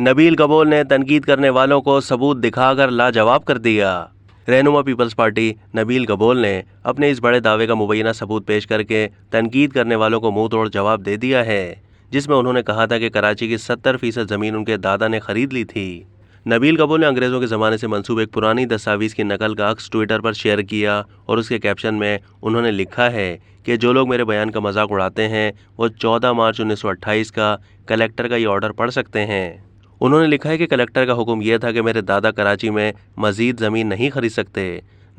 نبیل گبول نے تنقید کرنے والوں کو ثبوت دکھا کر لاجواب کر دیا۔ رہنما پیپلز پارٹی نبیل گبول نے اپنے اس بڑے دعوے کا مبینہ ثبوت پیش کر کے تنقید کرنے والوں کو منہ توڑ جواب دے دیا ہے، جس میں انہوں نے کہا تھا کہ کراچی کی 70% زمین ان کے دادا نے خرید لی تھی۔ نبیل گبول نے انگریزوں کے زمانے سے منسوب ایک پرانی دستاویز کی نقل کا عکس ٹویٹر پر شیئر کیا اور اس کے کیپشن میں انہوں نے لکھا ہے کہ جو لوگ میرے بیان کا مذاق اڑاتے ہیں وہ 14 مارچ 1928 کا کلیکٹر کا یہ آرڈر پڑھ سکتے ہیں۔ انہوں نے لکھا ہے کہ کلیکٹر کا حکم یہ تھا کہ میرے دادا کراچی میں مزید زمین نہیں خرید سکتے۔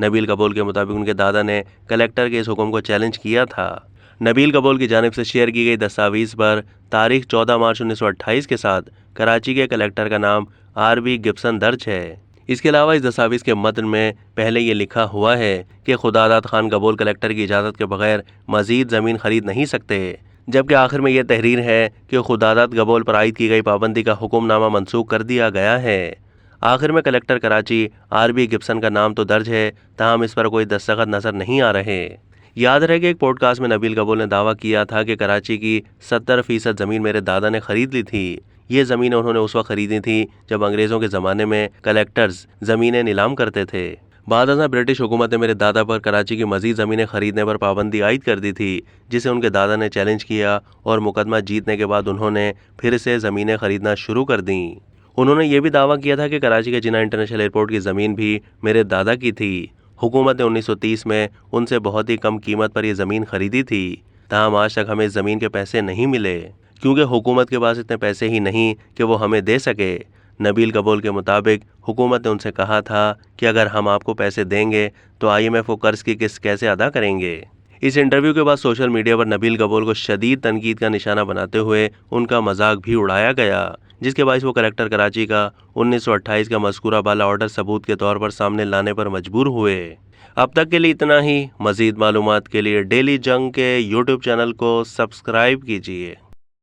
نبیل گبول کے مطابق ان کے دادا نے کلیکٹر کے اس حکم کو چیلنج کیا تھا۔ نبیل گبول کی جانب سے شیئر کی گئی دستاویز پر تاریخ 14 مارچ 1928 کے ساتھ کراچی کے کلیکٹر کا نام RB گبسن درج ہے۔ اس کے علاوہ اس دستاویز کے متن میں پہلے یہ لکھا ہوا ہے کہ خداداد خان گبول کلیکٹر کی اجازت کے بغیر مزید زمین خرید نہیں سکتے، جبکہ آخر میں یہ تحریر ہے کہ خداداد گبول پر عائد کی گئی پابندی کا حکم نامہ منسوخ کر دیا گیا ہے۔ آخر میں کلیکٹر کراچی RB گبسن کا نام تو درج ہے، تاہم اس پر کوئی دستخط نظر نہیں آ رہے۔ یاد رہے کہ ایک پوڈ کاسٹ میں نبیل گبول نے دعویٰ کیا تھا کہ کراچی کی 70% زمین میرے دادا نے خرید لی تھی۔ یہ زمینیں انہوں نے اس وقت خریدی تھی جب انگریزوں کے زمانے میں کلیکٹرز زمینیں نیلام کرتے تھے۔ بعد ازاں برٹش حکومت نے میرے دادا پر کراچی کی مزید زمینیں خریدنے پر پابندی عائد کر دی تھی، جسے ان کے دادا نے چیلنج کیا اور مقدمہ جیتنے کے بعد انہوں نے پھر سے زمینیں خریدنا شروع کر دیں۔ انہوں نے یہ بھی دعویٰ کیا تھا کہ کراچی کے جناح انٹرنیشنل ایئرپورٹ کی زمین بھی میرے دادا کی تھی۔ حکومت نے 1930 میں ان سے بہت ہی کم قیمت پر یہ زمین خریدی تھی، تاہم آج تک ہمیں اس زمین کے پیسے نہیں ملے، کیونکہ حکومت کے پاس اتنے پیسے ہی نہیں کہ وہ ہمیں دے سکے۔ نبیل گبول کے مطابق حکومت نے ان سے کہا تھا کہ اگر ہم آپ کو پیسے دیں گے تو IMF کو قرض کی قسط کیسے ادا کریں گے۔ اس انٹرویو کے بعد سوشل میڈیا پر نبیل گبول کو شدید تنقید کا نشانہ بناتے ہوئے ان کا مذاق بھی اڑایا گیا، جس کے باعث وہ کلیکٹر کراچی کا 1928 کا مذکورہ بالا آرڈر ثبوت کے طور پر سامنے لانے پر مجبور ہوئے۔ اب تک کے لیے اتنا ہی۔ مزید معلومات کے لیے ڈیلی جنگ کے YouTube چینل کو سبسکرائب کیجیے۔